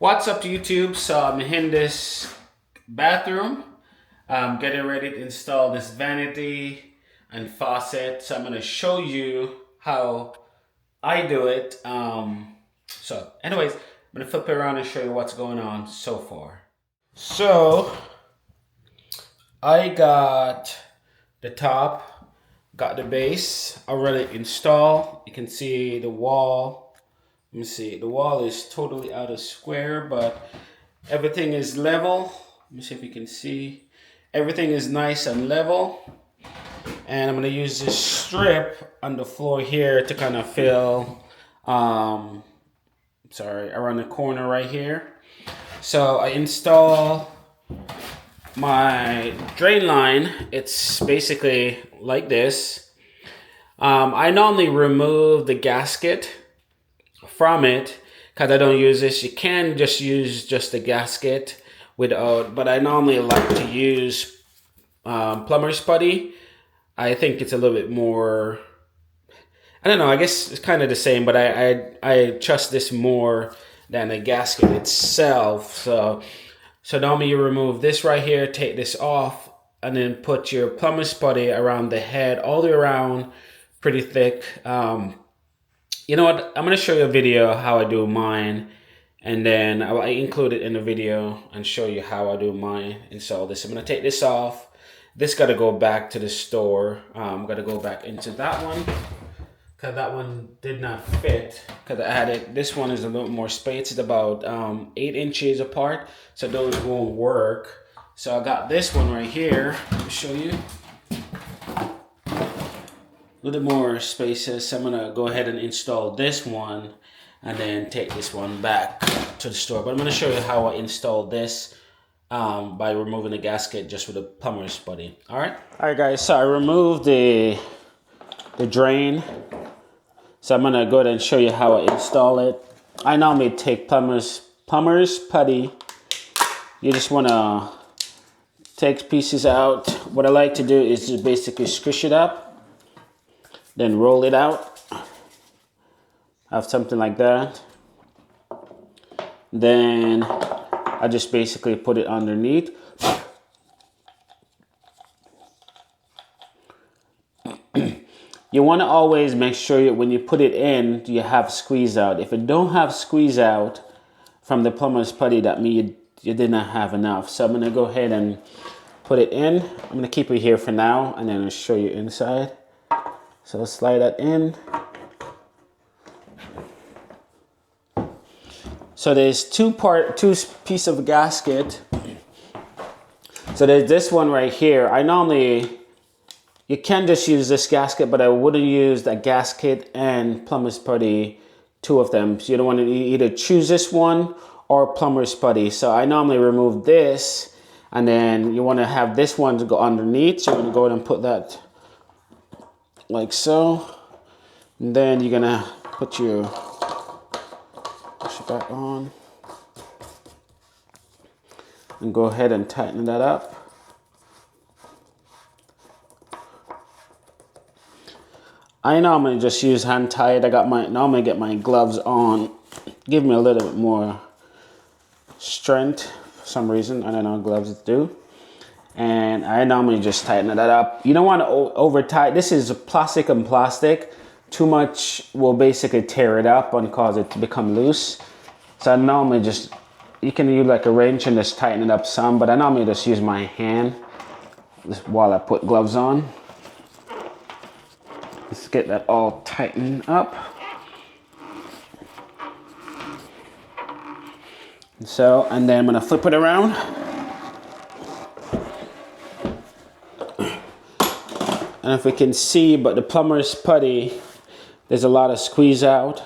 What's up YouTube? So I'm in this bathroom. I'm getting ready to install this vanity and faucet. So I'm going to show you how I do it. So anyways, I'm going to flip it around and show you what's going on so far. So I got the top, got the base already installed. You can see the wall. Let me see, the wall is totally out of square, but everything is level. Let me see if you can see. Everything is nice and level. And I'm gonna use this strip on the floor here to kind of fill, around the corner right here. So I install my drain line. It's basically like this. I normally remove the gasket from it because I don't use this. You can just use just the gasket without, but I normally like to use plumber's putty. I think it's a little bit more, I don't know, I guess it's kind of the same, but I trust this more than the gasket itself. So normally you remove this right here, take this off, and then put your plumber's putty around the head, all the way around, pretty thick. You know what? I'm going to show you a video how I do mine, and then I include it in the video and show you how I do mine. Install this. I'm going to take this off. This got to go back to the store. I'm going to go back into that one because that one did not fit because I added, this one is a little more space. It's about 8 inches apart, so those won't work. So I got this one right here. Let me show you. A little more spaces. So I'm gonna go ahead and install this one and then take this one back to the store. But I'm gonna show you how I install this by removing the gasket just with a plumber's putty. All right guys, so I removed the drain. So I'm gonna go ahead and show you how I install it. I normally take plumber's putty. You just wanna take pieces out. What I like to do is just basically squish it up, then roll it out. Have something like that. Then I just basically put it underneath. You want to always make sure that when you put it in, you have squeeze out. If you don't have squeeze out from the plumber's putty, that means you did not have enough. So I'm going to go ahead and put it in. I'm going to keep it here for now, and then I'll show you inside. So slide that in. So there's two piece of gasket. So there's this one right here. You can just use this gasket, but I wouldn't use that gasket and plumber's putty, two of them. So you don't want to either choose this one or plumber's putty. So I normally remove this, and then you want to have this one to go underneath. So you're going to go ahead and put that like so. And then you're gonna push it back on and go ahead and tighten that up. I normally just use hand tied. Normally get my gloves on. Give me a little bit more strength for some reason. I don't know, gloves do. And I normally just tighten that up. You don't want to over tight. This is plastic and plastic. Too much will basically tear it up and cause it to become loose. So I normally just, you can use like a wrench and just tighten it up some, but I normally just use my hand while I put gloves on. Let's get that all tightened up. So, and then I'm gonna flip it around. And if we can see, but the plumber's putty, there's a lot of squeeze out.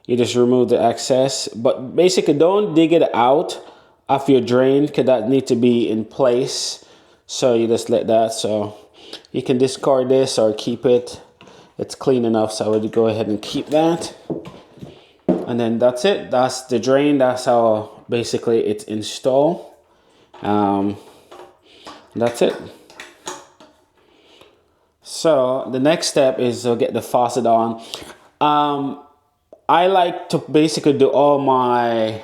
You just remove the excess, but basically don't dig it out of your drain because that needs to be in place. So you just let that, so you can discard this or keep it. It's clean enough, so I would go ahead and keep that. And then that's it. That's the drain. That's how basically it's installed. That's it. So the next step is to get the faucet on. I like to basically do all my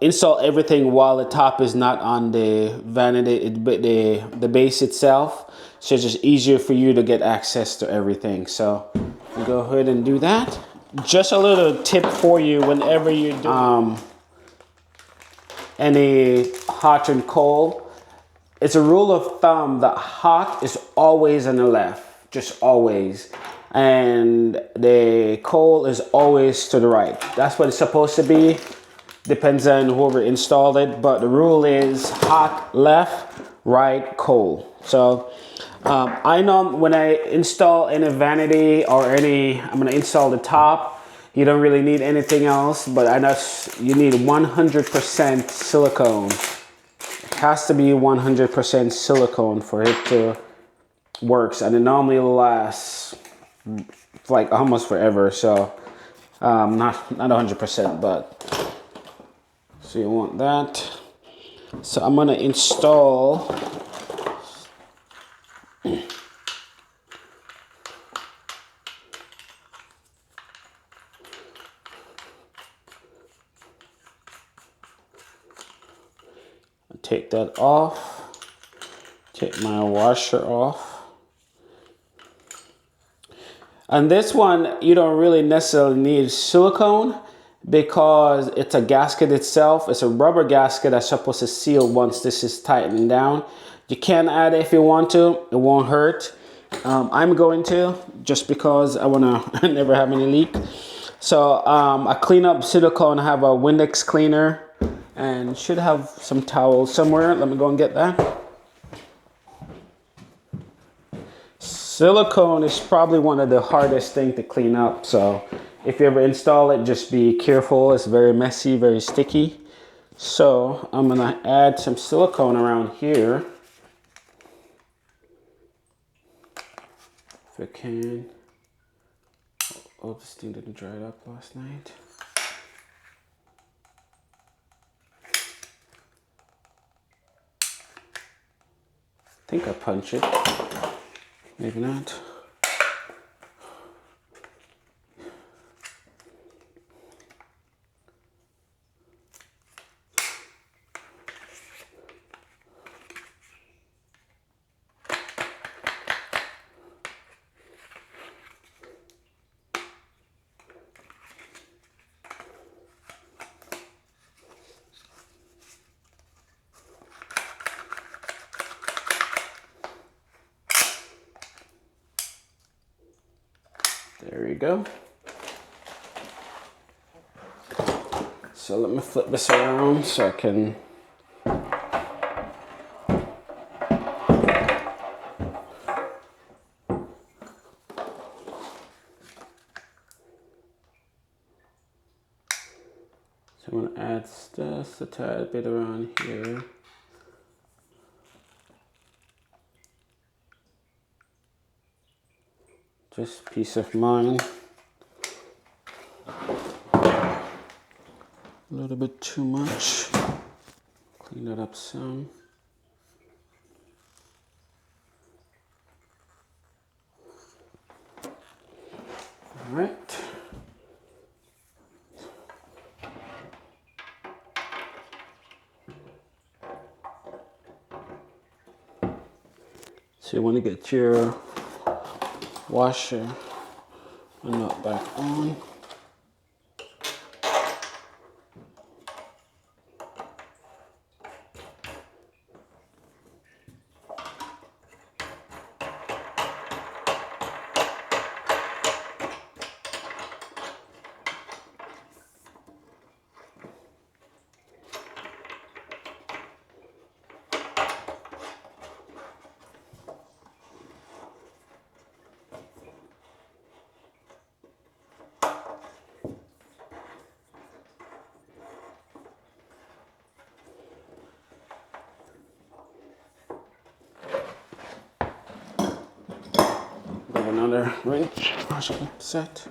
install everything while the top is not on the vanity, the base itself. So it's just easier for you to get access to everything. So go ahead and do that. Just a little tip for you whenever you do any hot and cold. It's a rule of thumb that hot is always on the left, just always. And the cold is always to the right. That's what it's supposed to be. Depends on whoever installed it, but the rule is hot left, right, cold. So I know when I install any vanity or I'm gonna install the top, you don't really need anything else, but I know you need 100% silicone. It has to be 100% silicone for it to work, and it normally lasts like almost forever. So not 100%, but so you want that. So I'm gonna install take that off, take my washer off. And this one, you don't really necessarily need silicone because it's a gasket itself. It's a rubber gasket that's supposed to seal once this is tightened down. You can add it if you want to, it won't hurt. I'm going to, just because I wanna never have any leak. So I clean up silicone, I have a Windex cleaner and should have some towels somewhere. Let me go and get that. Silicone is probably one of the hardest things to clean up. So if you ever install it, just be careful. It's very messy, very sticky. So I'm gonna add some silicone around here. If I can. Oh, this thing didn't dry up last night. I think I punched it. Maybe not. There we go. So let me flip this around so I can I'm going to add just a tad bit around here. Just peace of mind. A little bit too much. Clean that up some. All right. So you want to get your washer and nut back on. Another wrench set.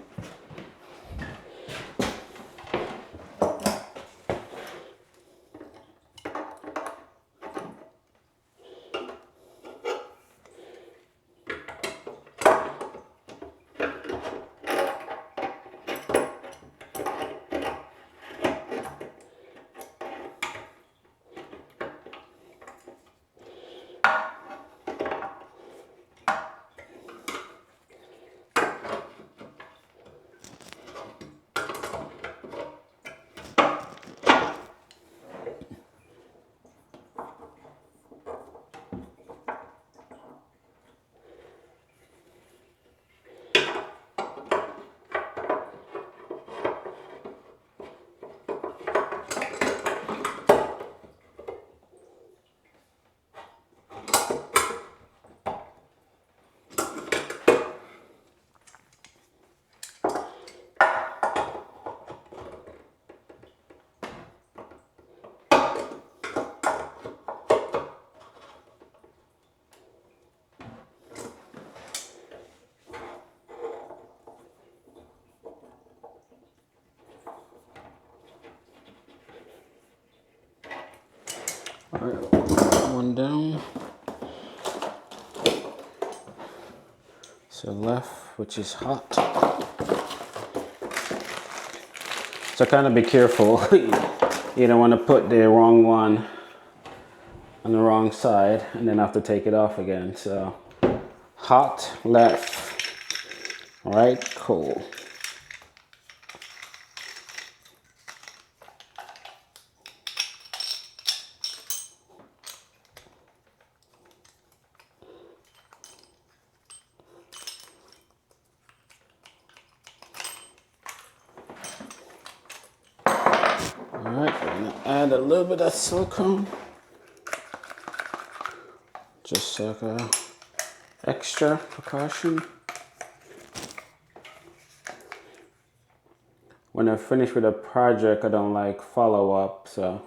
All right, one down. So left, which is hot. So kind of be careful. You don't want to put the wrong one on the wrong side and then have to take it off again. So hot, left, right, cool. Alright, we're gonna add a little bit of silicone. Just like a extra precaution. When I finish with a project, I don't like follow up, so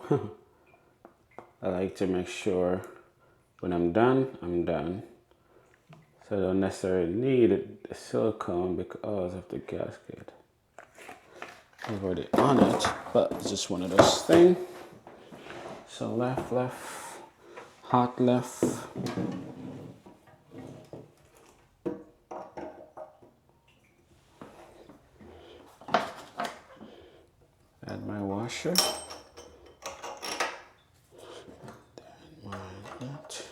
I like to make sure when I'm done, I'm done. So I don't necessarily need the silicone because of the gasket. I've already on it, but it's just one of those things. So left, left, hot left. Add my washer. Then my nut.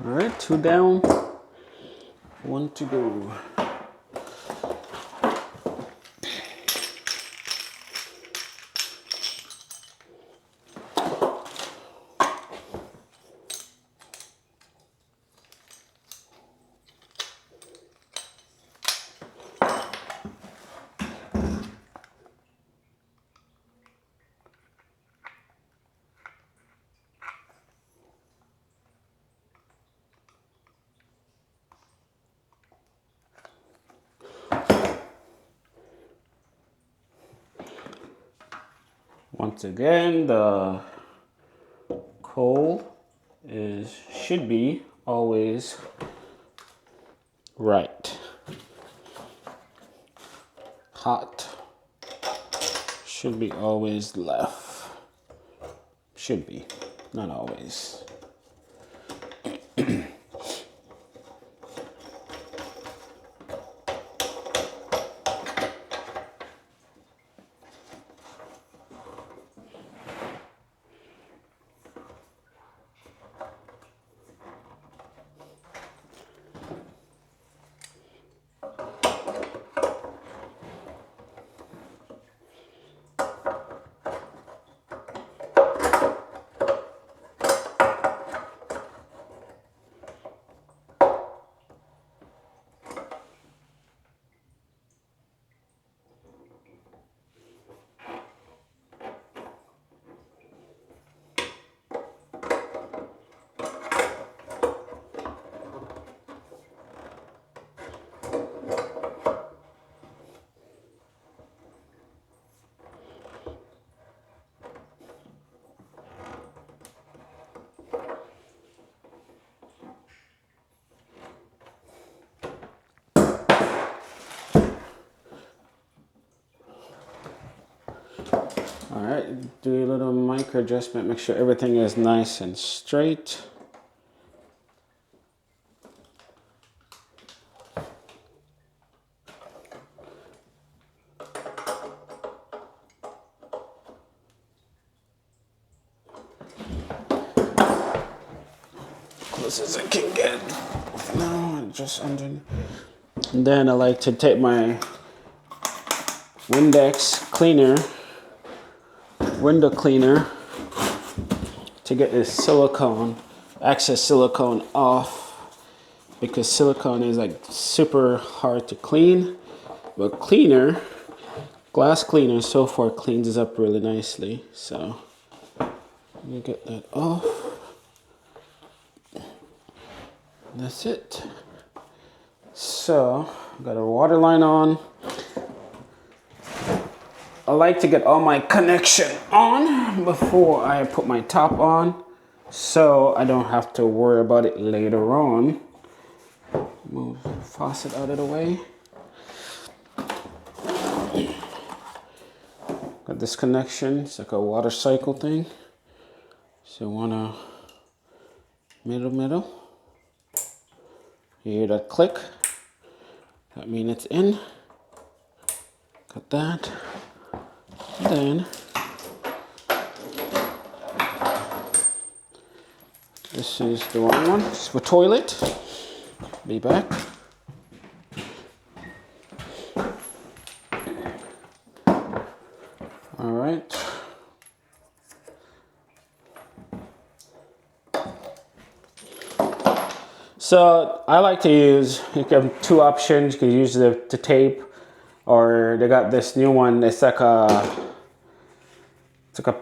All right, 2 down, 1 to go. Once again, the coal should be always right. Hot should be always left. Should be, not always. All right, do a little micro adjustment, make sure everything is nice and straight. Close as I can get. No, just under. And then I like to take my Windex cleaner, window cleaner, to get this silicone, excess silicone off, because silicone is like super hard to clean, but cleaner, glass cleaner so far cleans it up really nicely. So let me get that off. That's it. So got a water line on. I like to get all my connection on before I put my top on, so I don't have to worry about it later on. Move the faucet out of the way. Got this connection, it's like a water cycle thing. So wanna middle. You hear that click? That means it's in. Got that. Then this is the wrong one. It's for toilet. Be back. All right. So I like to use, you can have two options. You can use the tape, or they got this new one. It's like a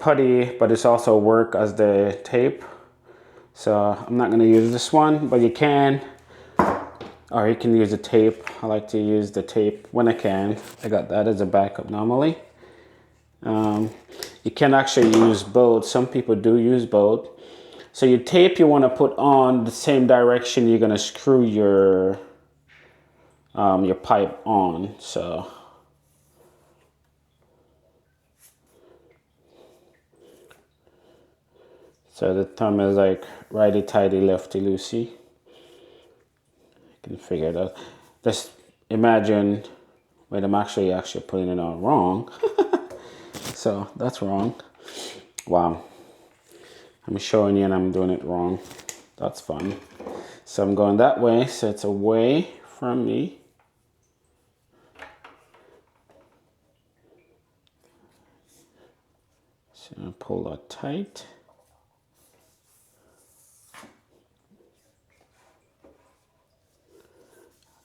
putty, but it's also work as the tape. So I'm not gonna use this one, but you can, or you can use the tape. I like to use the tape when I can. I got that as a backup normally. You can actually use both. Some people do use both. So your tape you want to put on the same direction you're gonna screw your pipe on. So the thumb is like righty tighty, lefty loosey. You can figure it out. Just imagine, wait, I'm actually putting it on wrong. So that's wrong. Wow. I'm showing you and I'm doing it wrong. That's fun. So I'm going that way, so it's away from me. So I'm gonna pull that tight.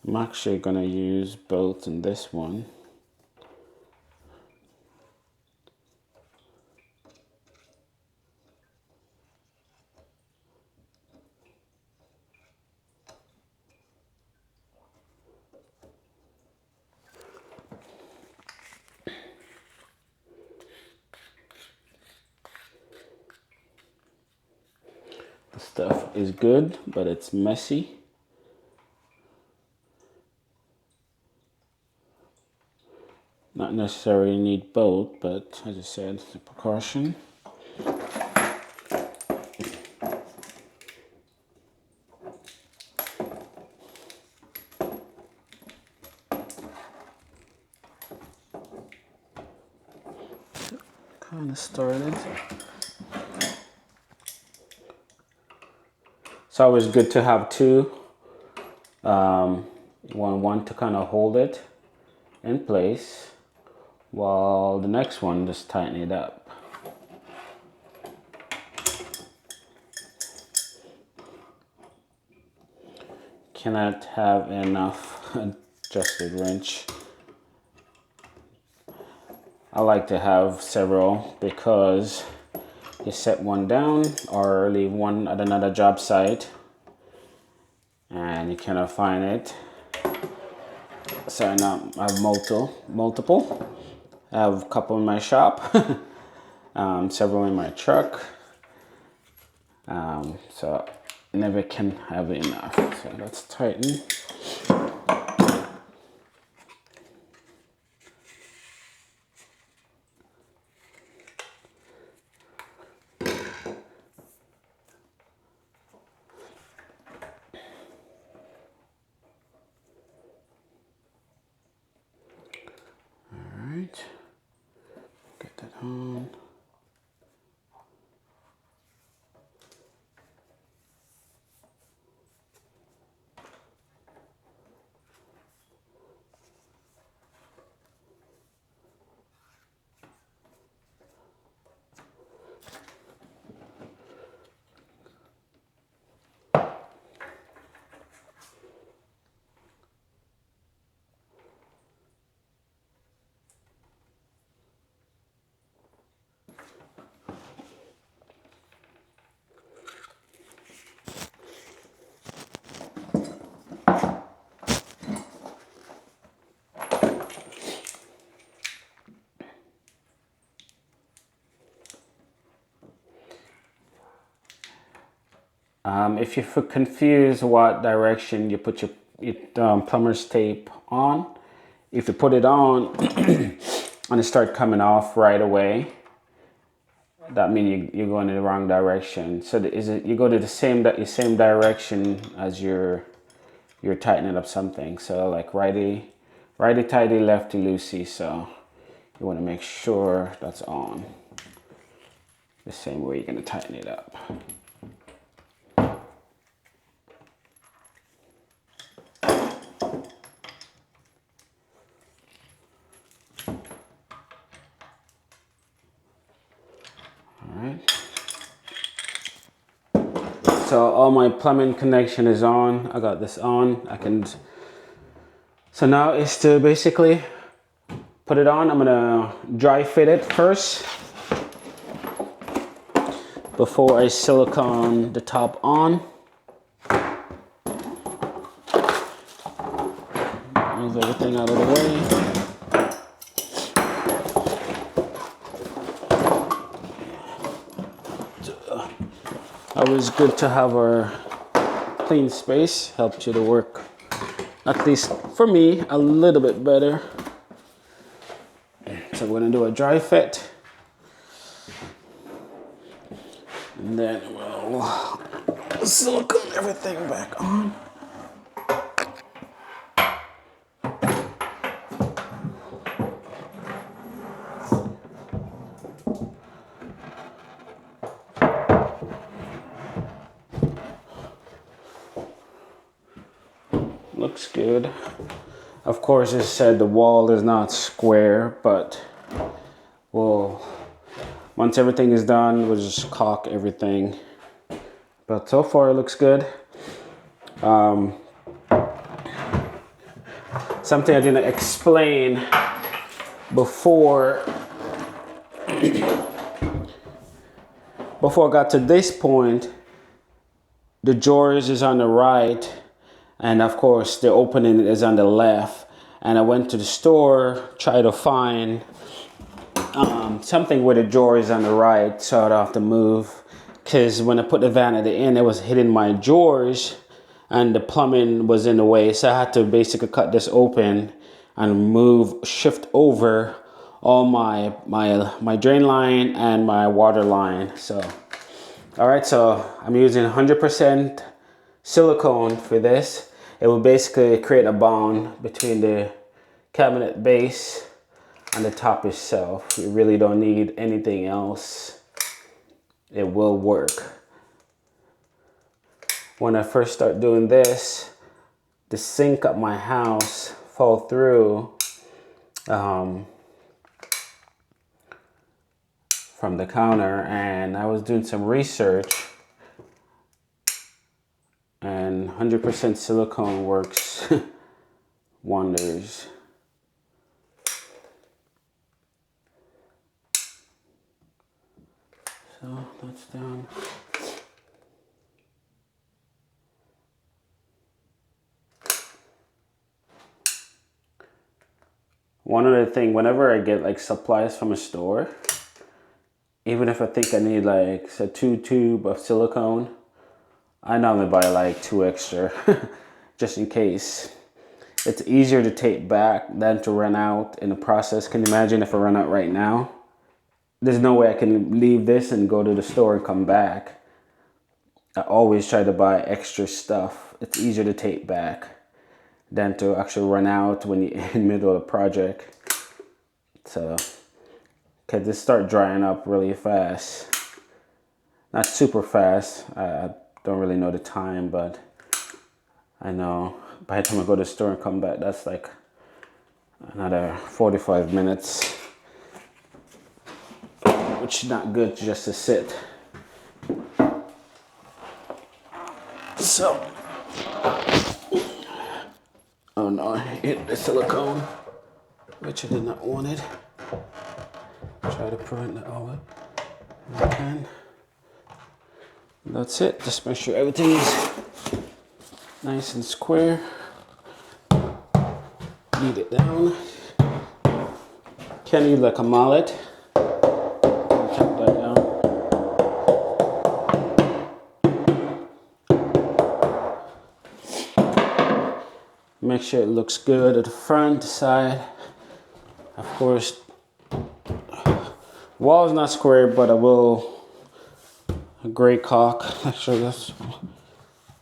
I'm actually gonna use both in this one. The stuff is good, but it's messy. Not necessarily need both, but as I said, it's a precaution. Kind of started. It's always good to have two. One to kind of hold it in place, while the next one just tighten it up. Cannot have enough adjusted wrench. I like to have several because you set one down or leave one at another job site and you cannot find it. So now I have multiple. I have a couple in my shop, several in my truck. So never can have enough. So let's tighten. silicone. If you're confused what direction you put your plumber's tape on, if you put it on and it start coming off right away, that means you're going in the wrong direction. So you go to the same direction as you're tightening up something. So like righty tighty, lefty loosey. So you want to make sure that's on the same way you're going to tighten it up. So all my plumbing connection is on. I got this on. So now is to basically put it on. I'm gonna dry fit it first before I silicone the top on. Move everything out of the way. Always good to have our clean space. Helps you to work, at least for me, a little bit better. So we're gonna do a dry fit, and then we'll silicone everything back on. Looks good. Of course, it said the wall is not square, but once everything is done, we'll just caulk everything. But so far, it looks good. Something I didn't explain before I got to this point, the drawers is on the right. And of course, the opening is on the left. And I went to the store, tried to find something where the drawer is on the right, so I don't have to move. Because when I put the vanity in, it was hitting my drawers, and the plumbing was in the way. So I had to basically cut this open and shift over all my drain line and my water line. So, all right, so I'm using 100% silicone for this. It will basically create a bond between the cabinet base and the top itself. You really don't need anything else. It will work. When I first start doing this, the sink at my house fall through from the counter, and I was doing some research, and 100% silicone works wonders. So that's done. One other thing, whenever I get like supplies from a store, even if I think I need like a 2 tube of silicone, I normally buy like 2 extra just in case. It's easier to tape back than to run out in the process. Can you imagine if I run out right now? There's no way I can leave this and go to the store and come back. I always try to buy extra stuff. It's easier to tape back than to actually run out when you're in the middle of a project. So because it start drying up really fast. Not super fast. I don't really know the time, but I know by the time I go to the store and come back, that's like another 45 minutes, which is not good just to sit. So, oh no, I hit the silicone, which I did not want it. Try to prevent the oil. And that's it. Just make sure everything is nice and square. Knead it down. Can use like a mallet. Chop that down. Make sure it looks good at the front, the side. Of course, wall is not square, but I will a gray caulk. Actually, that's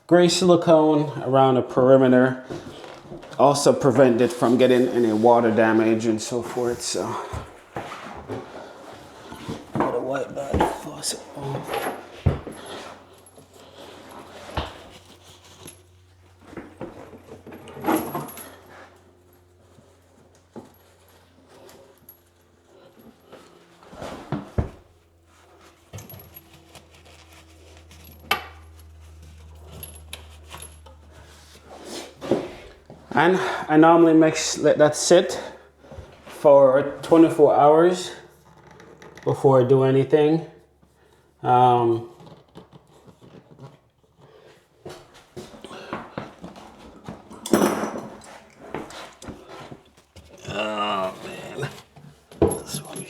gray silicone around the perimeter. Also prevent it from getting any water damage and so forth. So, gotta wipe that faucet off. And I normally let that sit for 24 hours before I do anything. Oh man. This one.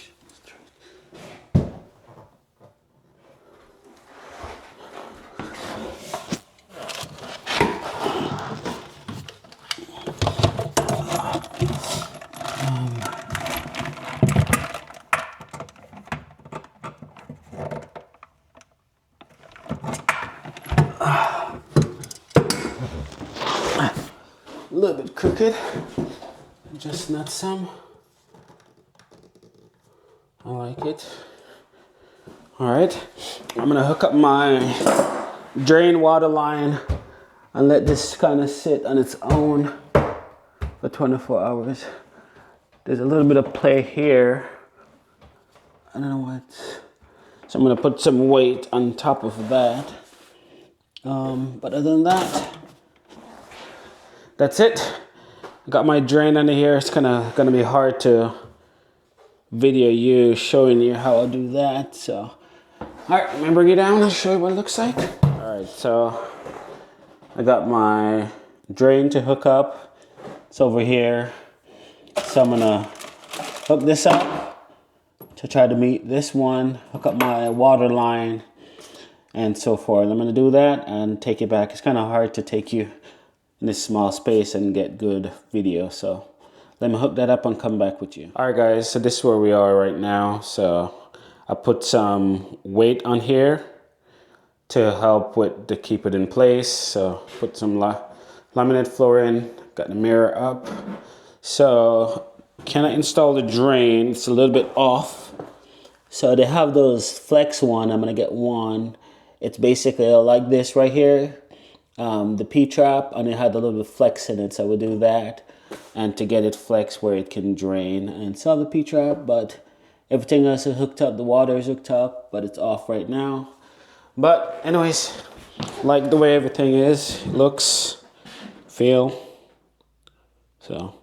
A little bit crooked, just not some. I like it. All right, I'm gonna hook up my drain water line and let this kind of sit on its own for 24 hours. There's a little bit of play here. I don't know what. So I'm gonna put some weight on top of that. But other than that, that's it. Got my drain under here. It's gonna be hard to video you showing you how I do that. So, all right, let me bring it down and show you what it looks like. All right, so I got my drain to hook up. It's over here. So I'm gonna hook this up to try to meet this one. Hook up my water line and so forth. I'm gonna do that and take it back. It's kind of hard to take you in this small space and get good video, so let me hook that up and come back with you. All right guys, so this is where we are right now. So I put some weight on here to help with to keep it in place. So put some laminate flooring, got the mirror up. So can I install the drain? It's a little bit off. So they have those flex one. I'm gonna get one. It's basically like this right here. The P-trap, and it had a little bit of flex in it, so I would do that, and to get it flex where it can drain and install the P-trap. But everything else is hooked up. The water is hooked up, but it's off right now. But anyways, like the way everything is, looks, feel. So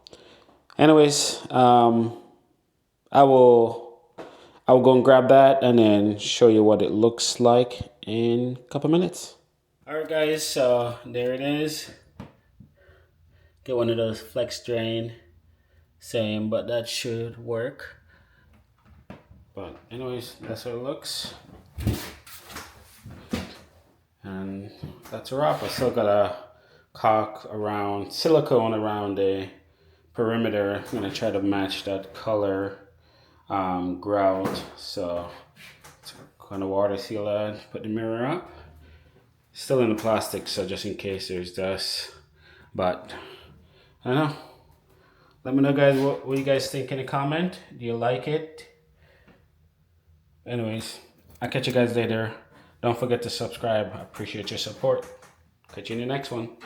anyways, I will go and grab that and then show you what it looks like in a couple minutes. All right guys, so there it is. Get one of those flex drain, same, but that should work. But anyways, that's how it looks. And that's a wrap. I still got a caulk around, silicone around the perimeter. I'm gonna try to match that color grout. So it's kind of water seal that, put the mirror up. Still in the plastic, so just in case there's dust. But I don't know. Let me know guys what you guys think in a comment. Do you like it? Anyways, I'll catch you guys later. Don't forget to subscribe. I appreciate your support. Catch you in the next one.